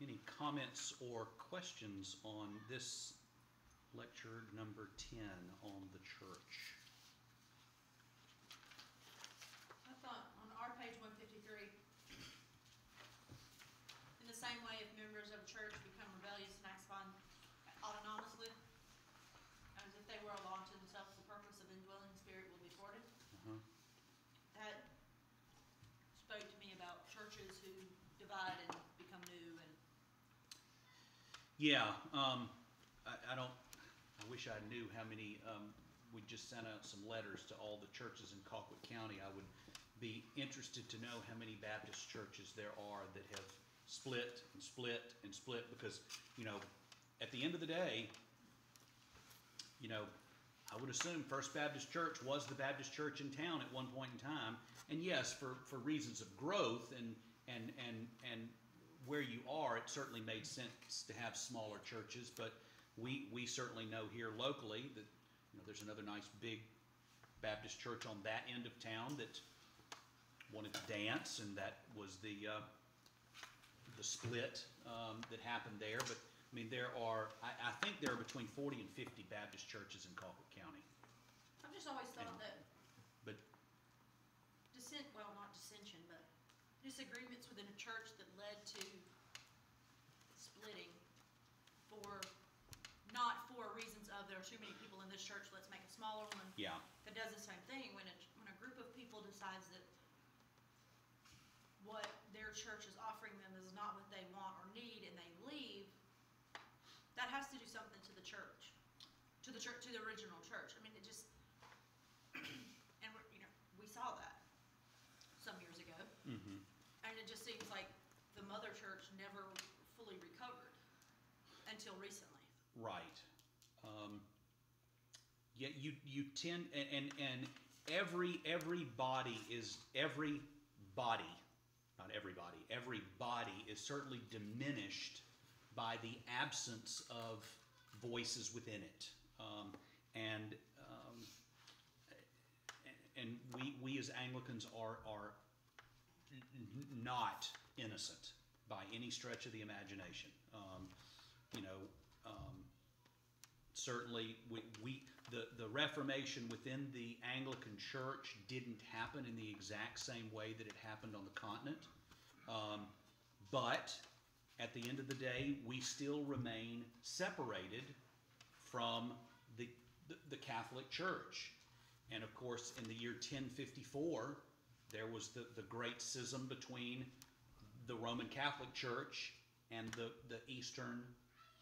any comments or questions on this lecture number 10 on the church? I thought on our page 153, in the same way if members of a church become rebellious and act autonomously, as if they were a law to themselves, the purpose of indwelling spirit will be thwarted. That spoke to me about churches who divide and become new. And yeah, I don't. I wish I knew how many. We just sent out some letters to all the churches in Colquitt County. I would be interested to know how many Baptist churches there are that have split and split and split, because, you know, at the end of the day, you know, I would assume First Baptist Church was the Baptist church in town at one point in time, and yes, for reasons of growth and where you are, it certainly made sense to have smaller churches. But we certainly know here locally that, you know, there's another nice big Baptist church on that end of town that wanted to dance, and that was the split that happened there. But I mean, I think there are between 40 and 50 Baptist churches in Colquitt County. I've just always thought that But not dissension, but disagreements within a church that led to splitting not for reasons of there are too many people in this church, let's make a smaller one. yeah, That does the same thing. When a group of people decides that what their church is offering them is not what they want or need, and they leave, that has to do something to the church, to the original church. I mean, it just, and we saw that some years ago, and it just seems like the mother church never fully recovered until recently. right. Yeah, you tend, and every body, not everybody, every body is certainly diminished by the absence of voices within it. And we as Anglicans are not innocent by any stretch of the imagination. Certainly the Reformation within the Anglican Church didn't happen in the exact same way that it happened on the continent. But at the end of the day, we still remain separated from the Catholic Church. And of course, in the year 1054, there was the great schism between the Roman Catholic Church and the Eastern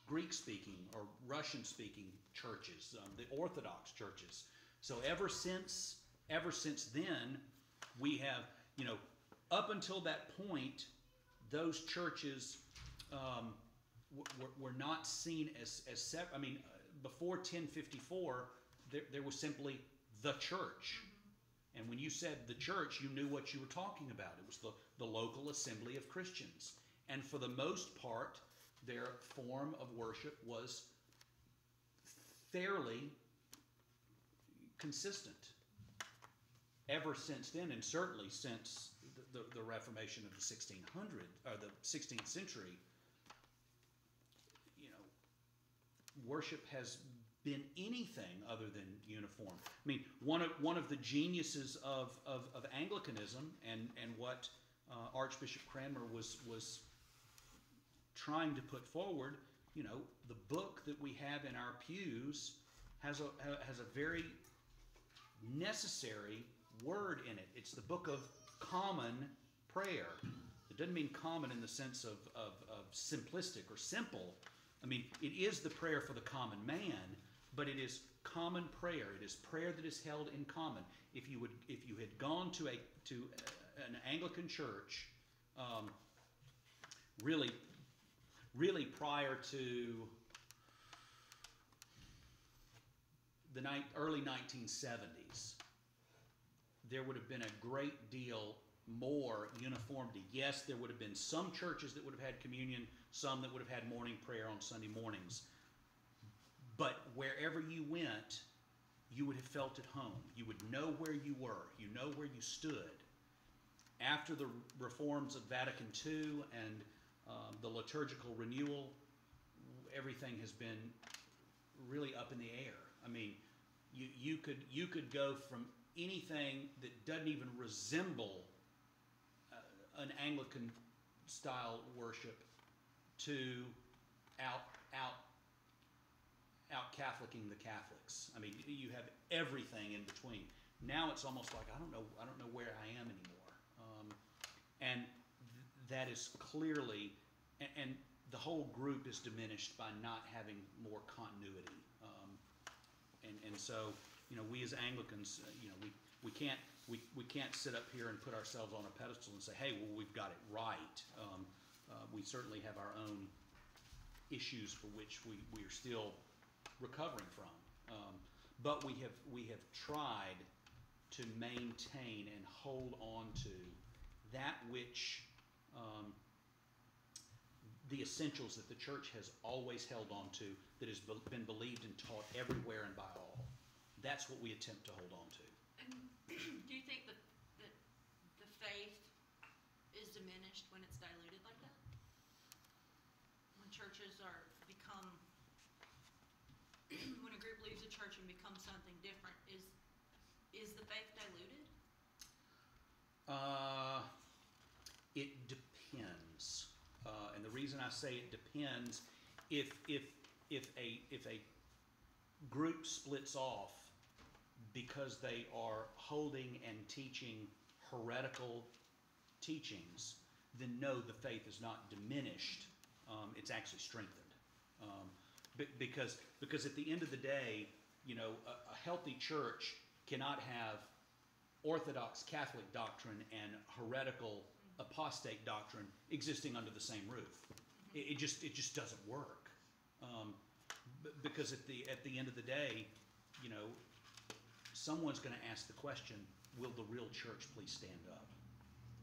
Greek-speaking or Russian-speaking churches, the Orthodox churches. So ever since then, we have, up until that point, those churches were not seen as separate. I mean, before 1054, there was simply the church. And when you said the church, you knew what you were talking about. It was the local assembly of Christians. And for the most part, their form of worship was fairly consistent. Ever since then, and certainly since the Reformation of the 16th century, worship has been anything other than uniform. I mean, one of the geniuses of Anglicanism and what Archbishop Cranmer was trying to put forward, the book that we have in our pews has a very necessary word in it. It's the Book of Common Prayer. It doesn't mean common in the sense of simplistic or simple. I mean, it is the prayer for the common man, but it is common prayer. It is prayer that is held in common. If you had gone to an Anglican church, really prior to the early 1970s, there would have been a great deal more uniformity. Yes, there would have been some churches that would have had communion, some that would have had morning prayer on Sunday mornings. But wherever you went, you would have felt at home. You would know where you were. You know where you stood. After the reforms of Vatican II and The liturgical renewal, everything has been really up in the air. I mean, you could go from anything that doesn't even resemble an Anglican style worship to out Catholicing the Catholics. I mean, you have everything in between. Now it's almost like I don't know where I am anymore, and that is clearly, and the whole group is diminished by not having more continuity, and so we as Anglicans, we can't sit up here and put ourselves on a pedestal and say, hey, well, we've got it right. We certainly have our own issues for which we are still recovering from, but we have tried to maintain and hold on to that which the essentials that the church has always held on to, that has been believed and taught everywhere and by all. That's what we attempt to hold on to. And do you think that the faith is diminished when it's diluted like that? When churches when a group leaves a church and becomes something different, is the faith diluted? It depends, and the reason I say it depends, if a group splits off because they are holding and teaching heretical teachings, then no, the faith is not diminished. It's actually strengthened, because at the end of the day, a healthy church cannot have Orthodox Catholic doctrine and heretical apostate doctrine existing under the same roof. It just doesn't work, because at the end of the day, someone's going to ask the question: will the real church please stand up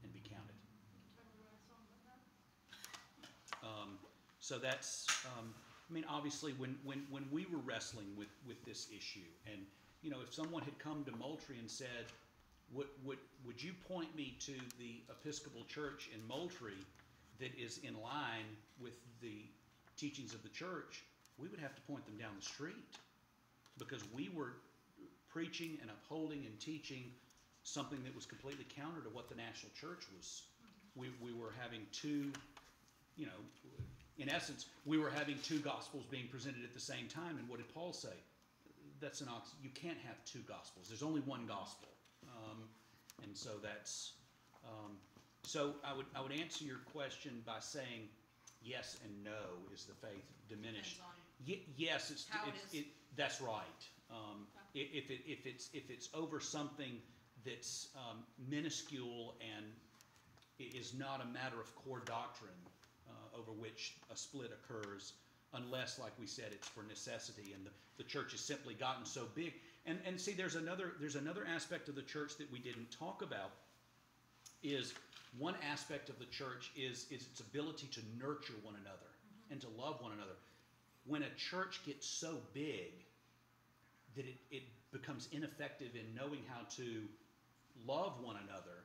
and be counted? So that's, obviously when we were wrestling with this issue, and if someone had come to Moultrie and said, would you point me to the Episcopal Church in Moultrie that is in line with the teachings of the church, we would have to point them down the street, because we were preaching and upholding and teaching something that was completely counter to what the national church was. We were having two, in essence, we were having two gospels being presented at the same time. And what did Paul say? That's an you can't have two gospels. There's only one gospel. And so that's, so I would answer your question by saying yes and no. Is the faith diminished? Yes, that's right. If it's over something that's minuscule and is not a matter of core doctrine, over which a split occurs, unless, like we said, it's for necessity, and the church has simply gotten so big. And see, there's another aspect of the church that we didn't talk about. Is one aspect of the church is its ability to nurture one another and to love one another. When a church gets so big that it becomes ineffective in knowing how to love one another,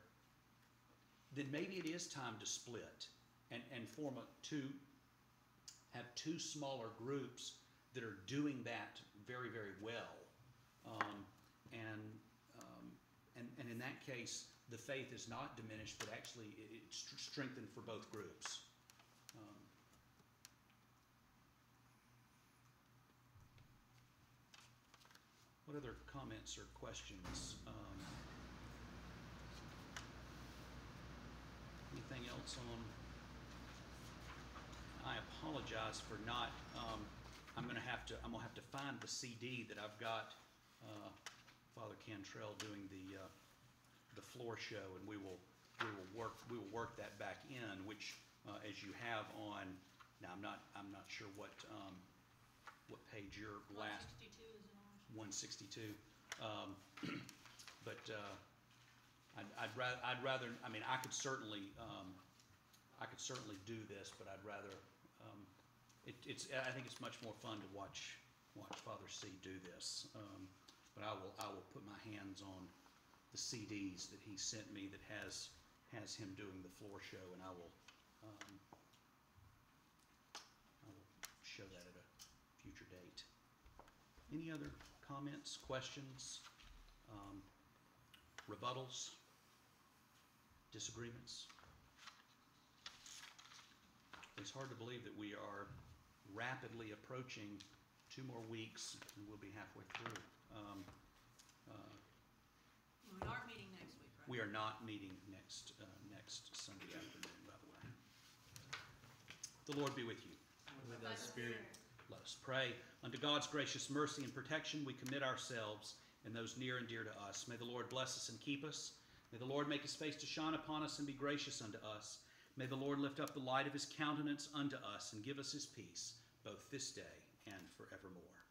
then maybe it is time to split and form have two smaller groups that are doing that very, very well. And in that case, the faith is not diminished, but actually it's strengthened for both groups. What other comments or questions? Anything else on? I apologize for not. I'm gonna have to find the CD that I've got. Father Cantrell doing the floor show, and we will work that back in. Which, as you have on now, I'm not sure what page your last. 162 is ours. 162. But I'd rather. I mean, I could certainly do this, but I'd rather. I think it's much more fun to watch Father C do this. But I will put my hands on the CDs that he sent me that has him doing the floor show, and I will Any other comments, questions, rebuttals, disagreements? It's hard to believe that we are rapidly approaching 2 more weeks and we'll be halfway through. We aren't meeting next week, right? We are not meeting next Sunday afternoon, by the way. The Lord be with you. With thy spirit. Let us pray. Unto God's gracious mercy and protection we commit ourselves and those near and dear to us. May the Lord bless us and keep us. May the Lord make his face to shine upon us and be gracious unto us. May the Lord lift up the light of his countenance unto us and give us his peace, both this day and forevermore.